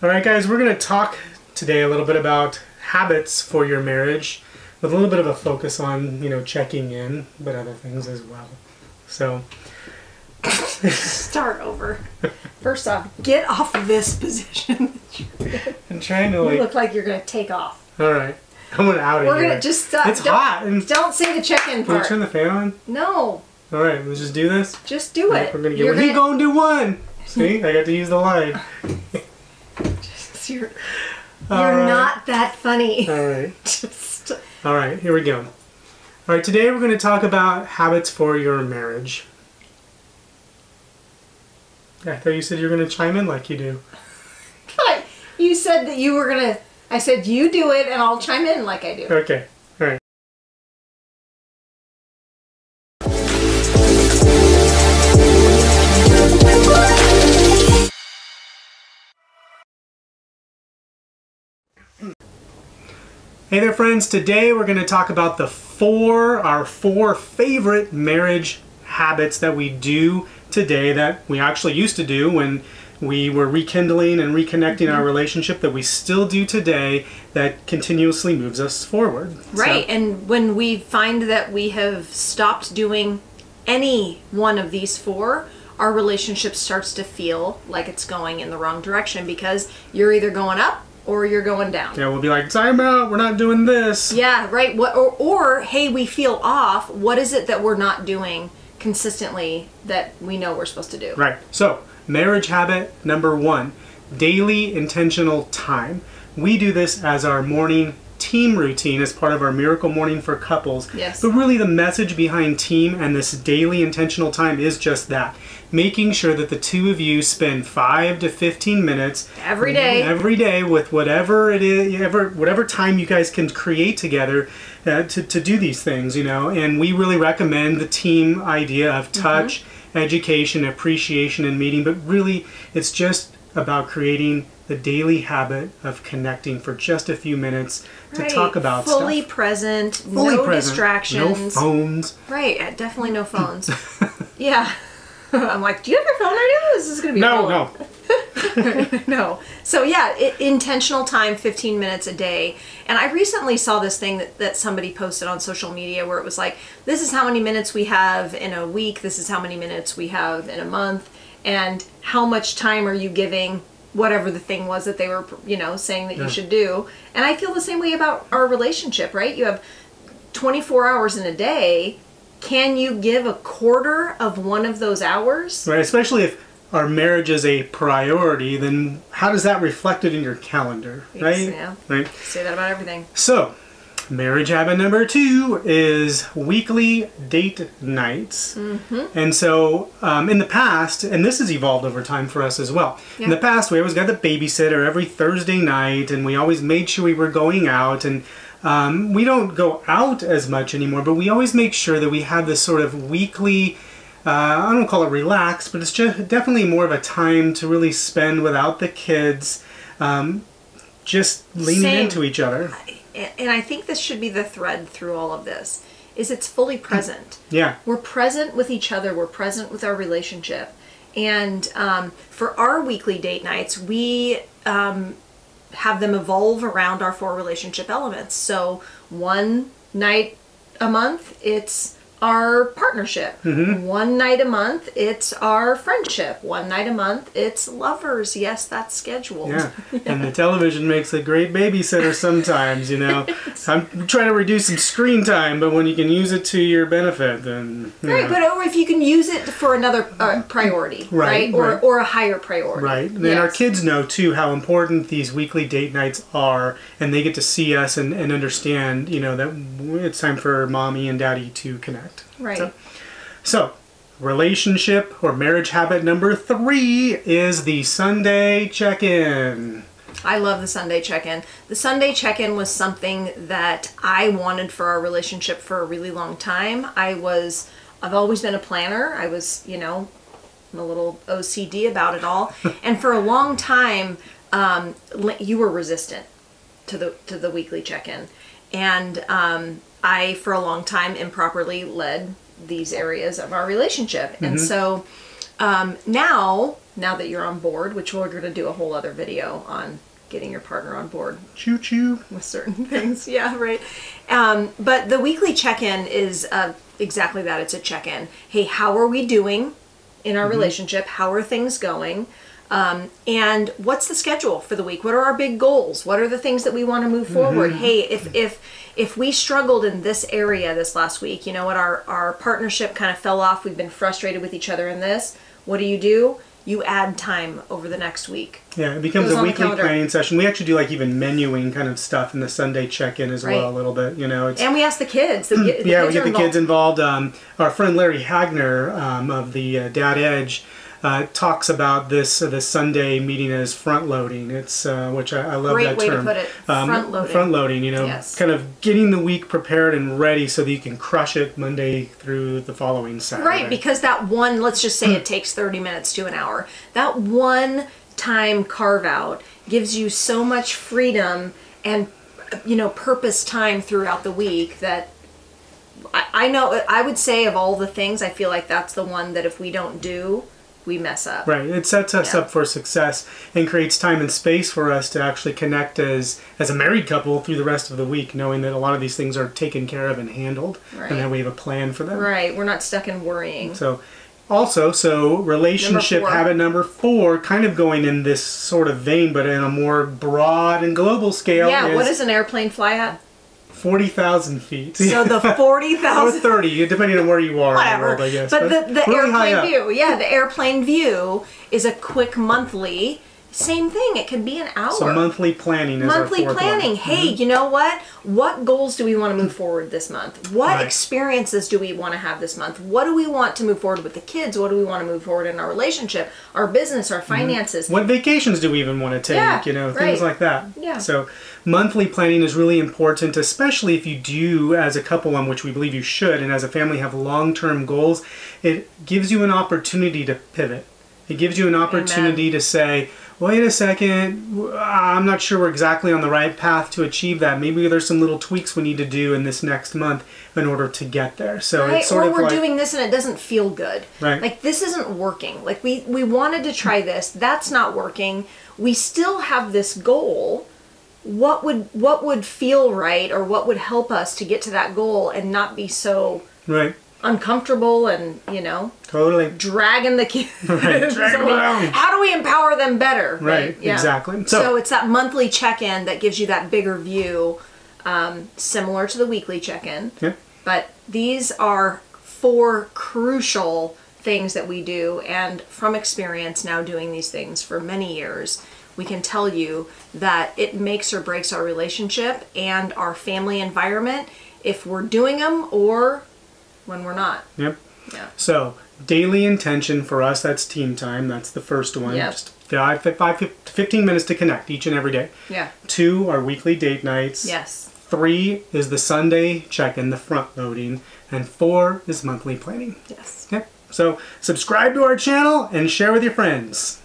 All right, guys, we're going to talk today a little bit about habits for your marriage with a little bit of a focus on, checking in, but other things as well. So, start over. First off, get off of this position. I'm trying to You look like you're going to take off. All right. I'm going out of here. We're going to just stop. It's hot. Don't say the check-in part. Can we turn the fan on? No. All right, let's just do this. Just do it. We're going to get He going to do one. See, I got to use the line. You're not that funny. All right. All right, here we go. All right, today we're going to talk about habits for your marriage. I thought you said you were going to chime in like you do. But you said that you were going to... I said you do it and I'll chime in like I do. Okay, all right. Hey there, friends. Today we're going to talk about our four favorite marriage habits that we do today that we actually used to do when we were rekindling and reconnecting our relationship, that we still do today, that continuously moves us forward. Right, and when we find that we have stopped doing any one of these four, our relationship starts to feel like it's going in the wrong direction because you're either going up or you're going down. Yeah, we'll be like, time out, we're not doing this. Yeah, right. Or hey, we feel off. What is it that we're not doing consistently that we know we're supposed to do? Right. So, marriage habit number 1, daily intentional time. We do this as our morning team routine as part of our Miracle Morning for Couples. Yes. But really the message behind team and this daily intentional time is just that. Making sure that the two of you spend 5 to 15 minutes every day with whatever it is, whatever time you guys can create together to do these things, And we really recommend the team idea of touch, education, appreciation, and meeting. But really, it's just about creating the daily habit of connecting for just a few minutes to talk about fully stuff. Present, no distractions. No phones. Right, definitely no phones. Yeah. I'm like, do you have your phone right now? This is going to be No. No. So yeah, intentional time, 15 minutes a day. And I recently saw this thing that somebody posted on social media where it was like, this is how many minutes we have in a week, this is how many minutes we have in a month, and how much time are you giving whatever the thing was that they were, saying that you should do. And I feel the same way about our relationship, right? You have 24 hours in a day. Can you give a quarter of one of those hours? Right, especially if our marriage is a priority, then how does that reflect it in your calendar, right? Yeah, right. Say that about everything. So, marriage habit number 2 is weekly date nights. And so, in the past, and this has evolved over time for us as well. Yeah. In the past, we always got the babysitter every Thursday night, and we always made sure we were going out, and we don't go out as much anymore, but we always make sure that we have this sort of weekly, I don't call it relax, but it's just definitely more of a time to really spend without the kids, just leaning into each other. And I think this should be the thread through all of this, is it's fully present. Yeah. We're present with each other, we're present with our relationship. And for our weekly date nights, we have them evolve around our 4 relationship elements. So one night a month, it's our partnership. One night a month, it's our friendship. One night a month, it's lovers. Yes, that's scheduled. Yeah, and the television makes a great babysitter sometimes, I'm trying to reduce some screen time, but when you can use it to your benefit, then... Right, but or if you can use it for another priority, right? Or a higher priority. Right, and our kids know, too, how important these weekly date nights are, and they get to see us and understand, that it's time for mommy and daddy to connect. Right. So, relationship or marriage habit number 3 is the Sunday check-in. I love the Sunday check-in. The Sunday check-in was something that I wanted for our relationship for a really long time. I've always been a planner. I was, I'm a little OCD about it all. And for a long time, you were resistant to the weekly check-in. And I, for a long time, improperly led these areas of our relationship. And so Now that you're on board, which we're going to do a whole other video on getting your partner on board. Choo choo. With certain things. Yeah, right. But the weekly check-in is exactly that. It's a check-in. Hey, how are we doing in our relationship? How are things going? And what's the schedule for the week? What are our big goals? What are the things that we want to move forward? Hey, if we struggled in this area this last week, you know what, our partnership kind of fell off. We've been frustrated with each other in this. What do? You add time over the next week. Yeah, it becomes a weekly planning session. We actually do like even menuing kind of stuff in the Sunday check-in as well a little bit, you know. And we ask the kids. We get the kids involved. Our friend Larry Hagner of the Dad Edge talks about this Sunday meeting as front loading. It's which I love that term. Great way to put it. Front loading. Front loading. You know, kind of getting the week prepared and ready so that you can crush it Monday through the following Saturday. Right, because that one, let's just say it takes 30 minutes to an hour. That one time carve out gives you so much freedom and purpose time throughout the week that I know I would say of all the things, I feel like that's the one that if we don't do, we mess up. Right. It sets us up for success and creates time and space for us to actually connect as a married couple through the rest of the week, knowing that a lot of these things are taken care of and handled, and that we have a plan for them. Right. We're not stuck in worrying. So relationship habit number 4, kind of going in this sort of vein, but in a more broad and global scale. Yeah. What does an airplane fly at? 40,000 feet. So the 40,000... or 30, depending on where you are in the world, I guess. But the really airplane view. Yeah, the airplane view is a quick monthly. Same thing. It could be an hour. So monthly planning is our 4th one. Hey, you know what? What goals do we want to move forward this month? What experiences do we want to have this month? What do we want to move forward with the kids? What do we want to move forward in our relationship, our business, our finances? What vacations do we even want to take? Yeah, things like that. Yeah. So monthly planning is really important, especially if you do, as a couple, on which we believe you should, and as a family have long-term goals. It gives you an opportunity to pivot. It gives you an opportunity to say, wait a second, I'm not sure we're exactly on the right path to achieve that. Maybe there's some little tweaks we need to do in this next month in order to get there. So it's sort of we're doing this and it doesn't feel good. Right. Like this isn't working. Like we wanted to try this. That's not working. We still have this goal. What would feel right, or what would help us to get to that goal and not be so uncomfortable and totally dragging the kids. Drag them around. How do we empower them better? Right. Yeah. Exactly. So it's that monthly check-in that gives you that bigger view, similar to the weekly check-in. Yeah. But these are 4 crucial things that we do, and from experience now doing these things for many years, we can tell you that it makes or breaks our relationship and our family environment if we're doing them or when we're not. Yep. Yeah. So daily intention for us, that's team time. That's the first one. Yep. Just 5 to 15 minutes to connect each and every day. Yeah. 2 are weekly date nights. Yes. 3 is the Sunday check-in, the front loading. And 4 is monthly planning. Yes. Yep. So subscribe to our channel and share with your friends.